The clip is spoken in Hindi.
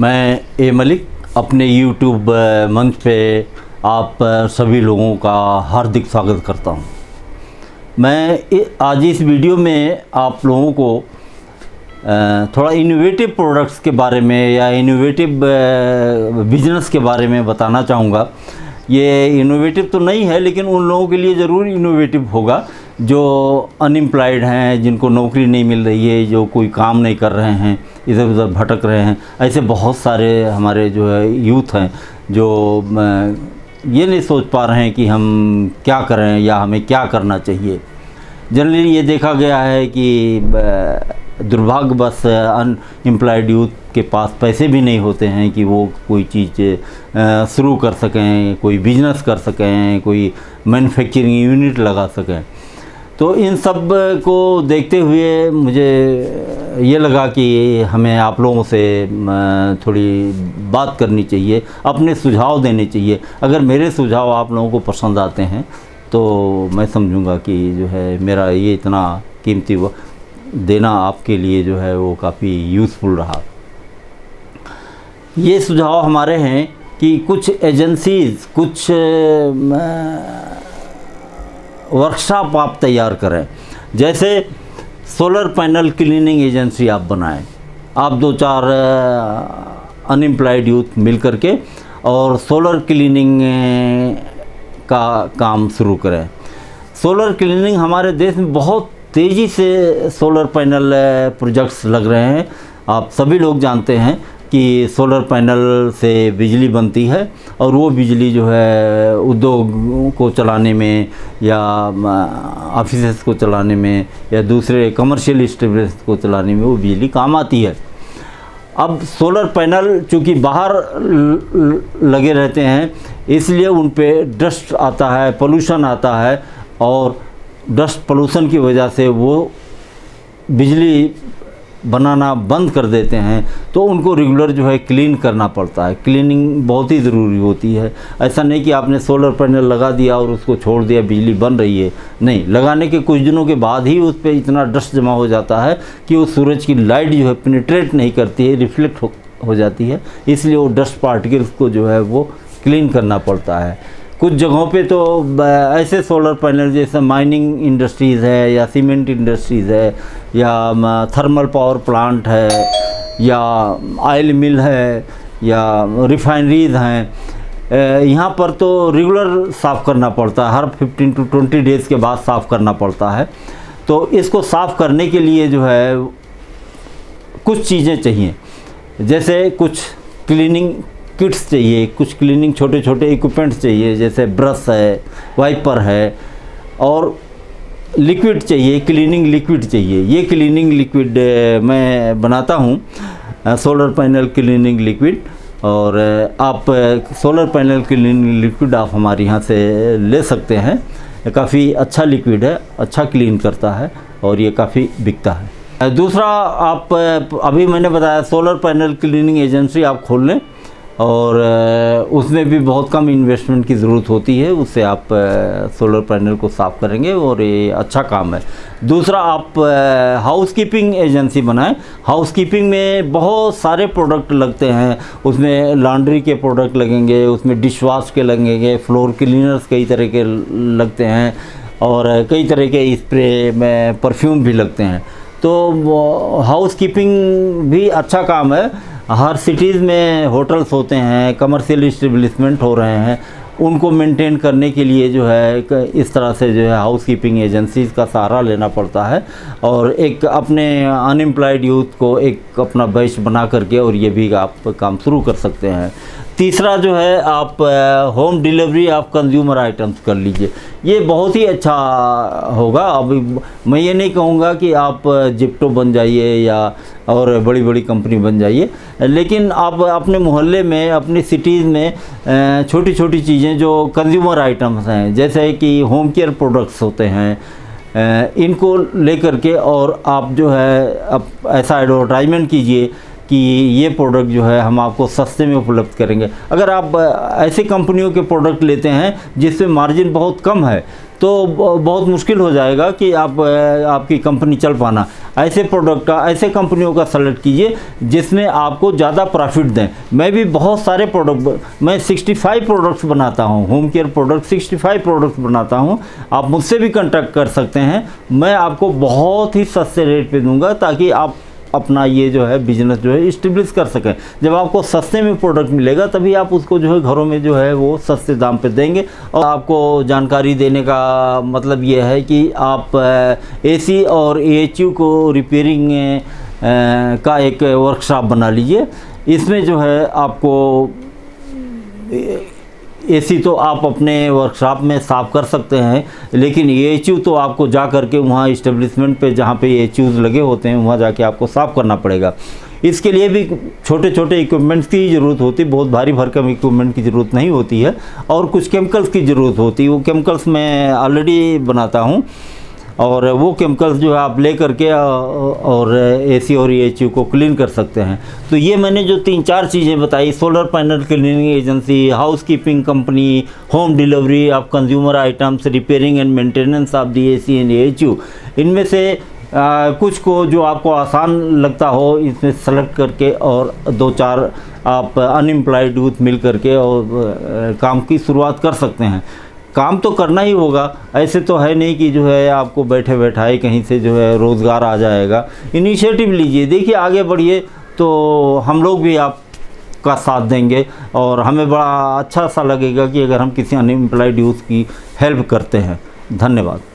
मैं ए मलिक अपने YouTube मंच पे आप सभी लोगों का हार्दिक स्वागत करता हूं। मैं आज इस वीडियो में आप लोगों को थोड़ा इनोवेटिव प्रोडक्ट्स के बारे में या इनोवेटिव बिजनेस के बारे में बताना चाहूँगा। ये इनोवेटिव तो नहीं है, लेकिन उन लोगों के लिए ज़रूर इनोवेटिव होगा जो अनएम्प्लॉयड हैं, जिनको नौकरी नहीं मिल रही है, जो कोई काम नहीं कर रहे हैं, इधर उधर भटक रहे हैं। ऐसे बहुत सारे हमारे जो है यूथ हैं जो ये नहीं सोच पा रहे हैं कि हम क्या करें या हमें क्या करना चाहिए। जनरली ये देखा गया है कि दुर्भाग्यवश अनएम्प्लॉयड यूथ के पास पैसे भी नहीं होते हैं कि वो कोई चीज़ शुरू कर सकें, कोई बिजनेस कर सकें, कोई मैन्युफैक्चरिंग यूनिट लगा सकें। तो इन सब को देखते हुए मुझे ये लगा कि हमें आप लोगों से थोड़ी बात करनी चाहिए, अपने सुझाव देने चाहिए। अगर मेरे सुझाव आप लोगों को पसंद आते हैं तो मैं समझूंगा कि जो है मेरा ये इतना कीमती देना आपके लिए जो है वो काफ़ी यूज़फुल रहा। ये सुझाव हमारे हैं कि कुछ एजेंसीज़, कुछ वर्कशॉप आप तैयार करें। जैसे सोलर पैनल क्लीनिंग एजेंसी आप बनाएं। आप 2-4 अनएम्प्लॉयड यूथ मिल करके और सोलर क्लीनिंग का काम शुरू करें। सोलर क्लीनिंग हमारे देश में बहुत तेज़ी से सोलर पैनल प्रोजेक्ट्स लग रहे हैं। आप सभी लोग जानते हैं कि सोलर पैनल से बिजली बनती है और वो बिजली जो है उद्योग को चलाने में या ऑफिसेस को चलाने में या दूसरे कमर्शियल एस्टेब्लिशमेंट को चलाने में वो बिजली काम आती है। अब सोलर पैनल चूँकि बाहर लगे रहते हैं, इसलिए उन पे डस्ट आता है, पोल्यूशन आता है, और डस्ट पोल्यूशन की वजह से वो बिजली बनाना बंद कर देते हैं। तो उनको रेगुलर जो है क्लीन करना पड़ता है। क्लीनिंग बहुत ही ज़रूरी होती है। ऐसा नहीं कि आपने सोलर पैनल लगा दिया और उसको छोड़ दिया, बिजली बन रही है। नहीं, लगाने के कुछ दिनों के बाद ही उस पर इतना डस्ट जमा हो जाता है कि वो सूरज की लाइट जो है पेनिट्रेट नहीं करती है, रिफ्लेक्ट हो जाती है। इसलिए वो डस्ट पार्टिकल्स को जो है वो क्लीन करना पड़ता है। कुछ जगहों पे तो ऐसे सोलर पैनल जैसे माइनिंग इंडस्ट्रीज़ है या सीमेंट इंडस्ट्रीज़ है या थर्मल पावर प्लांट है या ऑयल मिल है या रिफाइनरीज हैं, यहाँ पर तो रेगुलर साफ़ करना पड़ता है। हर 15 to 20 डेज़ के बाद साफ़ करना पड़ता है। तो इसको साफ़ करने के लिए जो है कुछ चीज़ें चाहिए। जैसे कुछ क्लीनिंग किट्स चाहिए, कुछ क्लीनिंग छोटे छोटे इक्विपमेंट्स चाहिए, जैसे ब्रश है, वाइपर है, और लिक्विड चाहिए, क्लीनिंग लिक्विड चाहिए। ये क्लीनिंग लिक्विड मैं बनाता हूँ, सोलर पैनल क्लीनिंग लिक्विड। और आप सोलर पैनल क्लीनिंग लिक्विड आप हमारे यहाँ से ले सकते हैं। काफ़ी अच्छा लिक्विड है, अच्छा क्लीन करता है और ये काफ़ी बिकता है। दूसरा, आप अभी मैंने बताया सोलर पैनल क्लीनिंग एजेंसी आप खोल लें और उसमें भी बहुत कम इन्वेस्टमेंट की ज़रूरत होती है। उससे आप सोलर पैनल को साफ़ करेंगे और ये अच्छा काम है। दूसरा, आप हाउसकीपिंग एजेंसी बनाएं। हाउसकीपिंग में बहुत सारे प्रोडक्ट लगते हैं। उसमें लॉन्ड्री के प्रोडक्ट लगेंगे, उसमें डिश वॉश के लगेंगे, फ्लोर क्लीनर्स कई तरह के लगते हैं और कई तरह के स्प्रे में परफ्यूम भी लगते हैं। तो हाउसकीपिंग भी अच्छा काम है। हर सिटीज़ में होटल्स होते हैं, कमर्शियल इस्टेब्लिशमेंट हो रहे हैं, उनको मेंटेन करने के लिए जो है इस तरह से जो है हाउसकीपिंग एजेंसीज़ का सहारा लेना पड़ता है। और एक अपने अनएम्प्लॉयड यूथ को एक अपना बैच बना करके और ये भी आप काम शुरू कर सकते हैं। तीसरा जो है, आप home delivery of consumer items कर लीजिए। ये बहुत ही अच्छा होगा। अब मैं ये नहीं कहूँगा कि आप जिप्टो बन जाइए या और बड़ी बड़ी कंपनी बन जाइए, लेकिन आप अपने मोहल्ले में, अपनी सिटीज़ में छोटी छोटी चीज़ें जो कंज्यूमर आइटम्स हैं, जैसे कि होम केयर प्रोडक्ट्स होते हैं, इनको लेकर के और आप जो है अब ऐसा एडवर्टाइजमेंट कीजिए कि ये प्रोडक्ट जो है हम आपको सस्ते में उपलब्ध करेंगे। अगर आप ऐसी कंपनियों के प्रोडक्ट लेते हैं जिसमें मार्जिन बहुत कम है तो बहुत मुश्किल हो जाएगा कि आपकी कंपनी चल पाना। ऐसे प्रोडक्ट का, ऐसे कंपनियों का सेलेक्ट कीजिए जिसमें आपको ज़्यादा प्रॉफिट दें। मैं भी बहुत सारे प्रोडक्ट, मैं 65 प्रोडक्ट्स बनाता हूँ, होम केयर प्रोडक्ट 65 प्रोडक्ट्स बनाता हूँ। आप मुझसे भी कांटेक्ट कर सकते हैं, मैं आपको बहुत ही सस्ते रेट पे दूंगा ताकि आप अपना ये जो है बिजनेस जो है इस्टेब्लिश कर सकें। जब आपको सस्ते में प्रोडक्ट मिलेगा तभी आप उसको जो है घरों में जो है वो सस्ते दाम पे देंगे। और आपको जानकारी देने का मतलब ये है कि आप एसी और एएचयू को रिपेयरिंग का एक वर्कशॉप बना लीजिए। इसमें जो है आपको एसी तो आप अपने वर्कशॉप में साफ़ कर सकते हैं, लेकिन एएचयू तो आपको जा करके वहाँ इस्टेब्लिशमेंट पे जहाँ पे एएचयूज़ लगे होते हैं वहाँ जाके आपको साफ़ करना पड़ेगा। इसके लिए भी छोटे छोटे इक्विपमेंट्स की ज़रूरत होती है, बहुत भारी भरकम इक्विपमेंट की ज़रूरत नहीं होती है। और कुछ केमिकल्स की ज़रूरत होती है, वो केमिकल्स मैं ऑलरेडी बनाता हूँ और वो केमिकल्स जो है आप ले करके और एसी और एएचयू को क्लीन कर सकते हैं। तो ये मैंने जो 3-4 चीज़ें बताई, solar panel cleaning agency, housekeeping company, home delivery of consumer items, repairing and maintenance of the AC and AHU, इनमें से कुछ को जो आपको आसान लगता हो इसमें सेलेक्ट करके और 2-4 आप अनएम्प्लॉयड यूथ मिल करके और काम की शुरुआत कर सकते हैं। काम तो करना ही होगा, ऐसे तो है नहीं कि जो है आपको बैठे बैठाए कहीं से जो है रोज़गार आ जाएगा। इनिशिएटिव लीजिए, देखिए आगे बढ़िए, तो हम लोग भी आपका साथ देंगे और हमें बड़ा अच्छा सा लगेगा कि अगर हम किसी अनएम्प्लॉयड यूथ की हेल्प करते हैं। धन्यवाद।